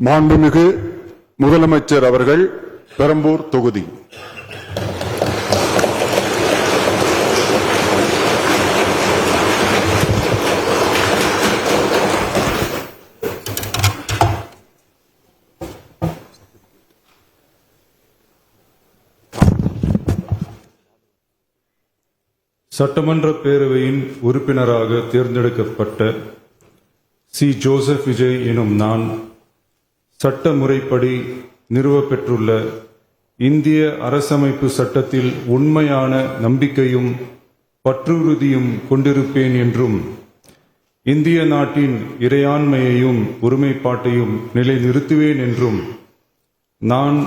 மாண்புமிகு முதலமைச்சர் அவர்கள் பெரம்பூர் தொகுதி. சட்டமன்ற பேரவையின் உறுப்பினராக தேர்ந்தெடுக்கப்பட்ட சி. ஜோசப் விஜய் எனும் நான் சட்ட முறைப்படி நிறுவப்பெற்றுள்ள இந்திய அரசமைப்பு சட்டத்தில் உண்மையான நம்பிக்கையும் பற்றுறுதியும் கொண்டிருப்பேன் என்றும் இந்திய நாட்டின் இறையாண்மையையும் ஒருமைப்பாட்டையும் நிலைநிறுத்துவேன் என்றும் நான்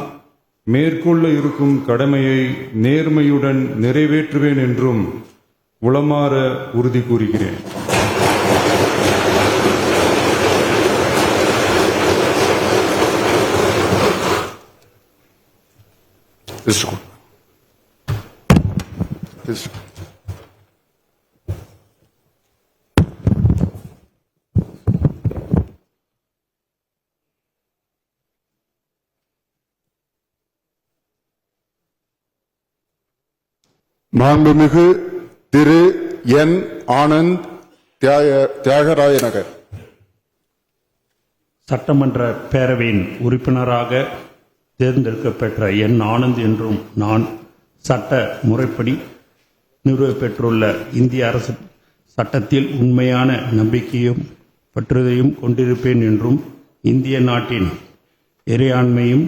மேற்கொள்ள இருக்கும் கடமையை நேர்மையுடன் நிறைவேற்றுவேன் என்றும் உளமாற உறுதி கூறுகிறேன். மாண்புமிகு திரு என். ஆனந்த் தியாகராய நகர். சட்டமன்ற பேரவையின் உறுப்பினராக தேர்ந்தெடுக்கப்பெற்ற என். ஆனந்த் என்றும் நான் சட்ட முறைப்படி நிறுவப்பெற்றுள்ள இந்திய அரசு சட்டத்தில் உண்மையான நம்பிக்கையும் பற்றுதையும் கொண்டிருப்பேன் என்றும் இந்திய நாட்டின் இறையாண்மையும்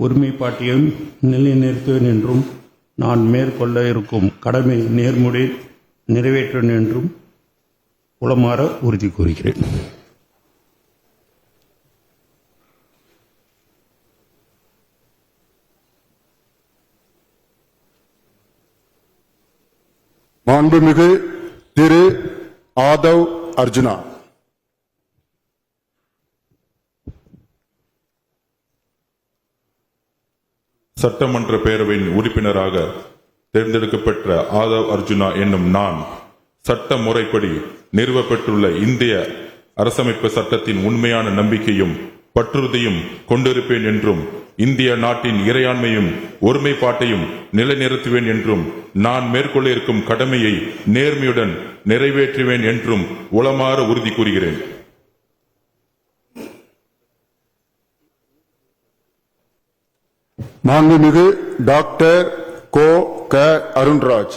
ஒருமைப்பாட்டையும் நிலைநிறுத்துவேன் என்றும் நான் மேற்கொள்ள இருக்கும் கடமை நேர்முறை நிறைவேற்றுவேன் என்றும் உளமாற உறுதி கூறுகிறேன். மாண்புமிகு திரு ஆதவ் அர்ஜுனா. சட்டமன்ற பேரவையின் உறுப்பினராக தேர்ந்தெடுக்கப்பட்ட ஆதவ் அர்ஜுனா என்னும் நான் சட்ட முறைப்படி நிறுவப்பெற்றுள்ள இந்திய அரசமைப்பு சட்டத்தின் உண்மையான நம்பிக்கையும் பற்றுறுதியும் கொண்டிருப்பேன் என்றும் இந்திய நாட்டின் இறையாண்மையும் ஒருமைப்பாட்டையும் நிலைநிறுத்துவேன் என்றும் நான் மேற்கொள்ள இருக்கும் கடமையை நேர்மையுடன் நிறைவேற்றுவேன் என்றும் உளமாற உறுதி கூறுகிறேன். மாண்புமிகு டாக்டர் கோ. க. அருண்ராஜ்.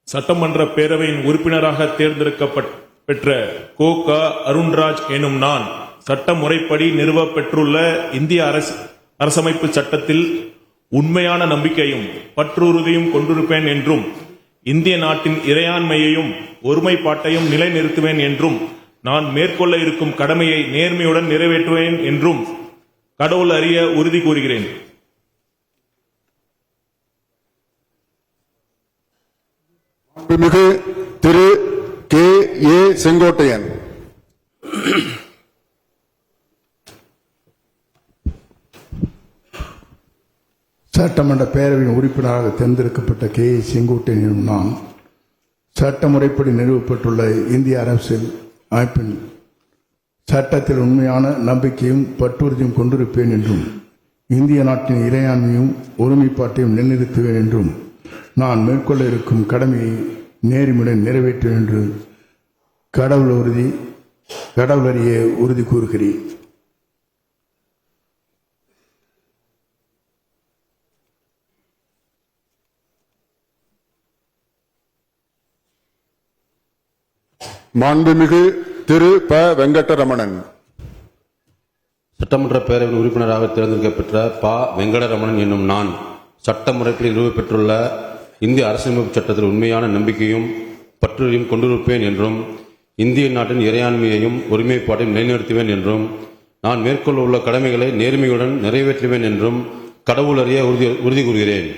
சட்டமன்ற பேரவையின் உறுப்பினராக தேர்ந்தெடுக்கப்பெற்ற கோ. க. அருண்ராஜ் எனும் நான் சட்ட முறைப்படி நிறுவப்பெற்றுள்ள இந்திய அரசமைப்பு சட்டத்தில் உண்மையான நம்பிக்கையும் பற்றுறுதியும் கொண்டிருப்பேன் என்றும் இந்திய நாட்டின் இறையாண்மையையும் ஒருமைப்பாட்டையும் நிலைநிறுத்துவேன் என்றும் நான் மேற்கொள்ள இருக்கும் கடமையை நேர்மையுடன் நிறைவேற்றுவேன் என்றும் கடவுள் அறிய உறுதி கூறுகிறேன். மாண்புமிகு திரு கே. ஏ. செங்கோட்டையன். சட்டமன்ற பேரவையின் உறுப்பினராக தேர்ந்தெடுக்கப்பட்ட கே. ஏ. செங்கோட்டையன் எனும் நான் சட்ட முறைப்படி நிறுவப்பட்டுள்ள இந்திய அரசியல் அமைப்பின் சட்டத்தில் உண்மையான நம்பிக்கையும் பற்றுறுதியும் கொண்டிருப்பேன் என்றும் இந்திய நாட்டின் இறையாண்மையும் ஒருமைப்பாட்டையும் நிலைநிறுத்துவேன் என்றும் நான் மேற்கொள்ள இருக்கும் கடமையை நேர்மையுடன் நிறைவேற்றுவேன் என்று கடவுள் அறிய உறுதி கூறுகிறேன். மாண்புமிகு திரு ப. வெங்கடரமணன். சட்டமன்ற பேரவையின் உறுப்பினராக தேர்ந்தெடுக்கப்பெற்ற ப. வெங்கடரமணன் என்னும் நான் சட்ட முறைப்படி நிறுவப்பெற்றுள்ள இந்திய அரசியலமைப்பு சட்டத்தில் உண்மையான நம்பிக்கையும் பற்றுறுதியும் கொண்டிருப்பேன் என்றும் இந்திய நாட்டின் இறையாண்மையையும் ஒருமைப்பாட்டையும் நிலைநிறுத்துவேன் என்றும் நான் மேற்கொள்ள உள்ள கடமைகளை நேர்மையுடன் நிறைவேற்றுவேன் என்றும் கடவுள் அறிய உறுதி கூறுகிறேன்.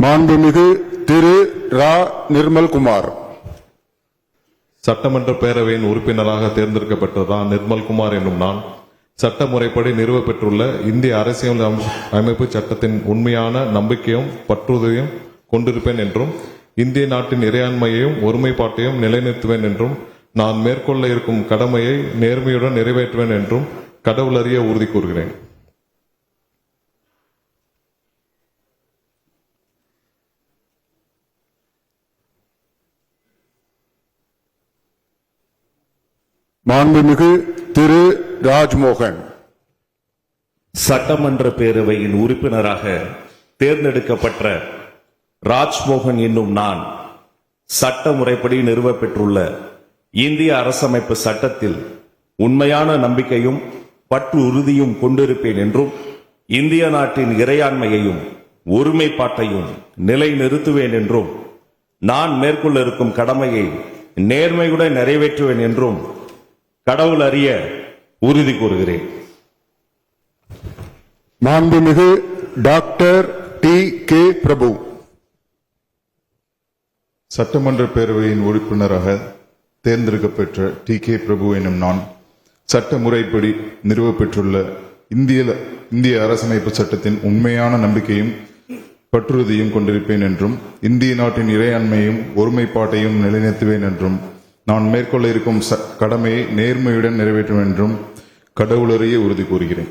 மாண்புமிகு திரு ரா. நிர்மல்குமார். சட்டமன்ற பேரவையின் உறுப்பினராக தேர்ந்தெடுக்கப்பட்டதா நிர்மல்குமார் என்னும் நான் சட்ட முறைப்படி நிறுவப்பெற்றுள்ள இந்திய அரசியல் அமைப்பு சட்டத்தின் உண்மையான நம்பிக்கையும் பற்றுதலையும் கொண்டிருப்பேன் என்றும் இந்திய நாட்டின் இறையாண்மையையும் ஒருமைப்பாட்டையும் நிலைநிறுத்துவேன் என்றும் நான் மேற்கொள்ள இருக்கும் கடமையை நேர்மையுடன் நிறைவேற்றுவேன் என்றும் கடவுளறிய உறுதி கூறுகிறேன். மாண்புமிகு திரு ராஜ்மோகன். சட்டமன்ற பேரவையின் உறுப்பினராக தேர்ந்தெடுக்கப்பட்ட ராஜ்மோகன் என்னும் நான் சட்ட முறைப்படி நிறுவப்பெற்றுள்ள இந்திய அரசமைப்பு சட்டத்தில் உண்மையான நம்பிக்கையும் பற்று உறுதியும் கொண்டிருப்பேன் என்றும் இந்திய நாட்டின் இறையாண்மையையும் ஒருமைப்பாட்டையும் நிலைநிறுத்துவேன் என்றும் நான் மேற்கொள்ள இருக்கும் கடமையை நேர்மையுடன் நிறைவேற்றுவேன் என்றும் கடவுள் அறிய உறுதி கூறுகிறேன். மாண்புமிகு டாக்டர் டி கே பிரபு. சட்டமன்ற பேரவையின் உறுப்பினராக தேர்ந்தெடுக்கப்பெற்ற டி கே பிரபு எனும் நான் சட்ட முறைப்படி நிறுவப்பெற்றுள்ள இந்திய அரசமைப்பு சட்டத்தின் உண்மையான நம்பிக்கையும் பற்றுறுதியும் கொண்டிருப்பேன் என்றும் இந்திய நாட்டின் இறையாண்மையும் ஒருமைப்பாட்டையும் நிலைநிறுத்துவேன் என்றும் நான் மேற்கொள்ள இருக்கும் கடமையை நேர்மையுடன் நிறைவேற்றும் என்றும் கடவுளறிய உறுதி கூறுகிறேன்.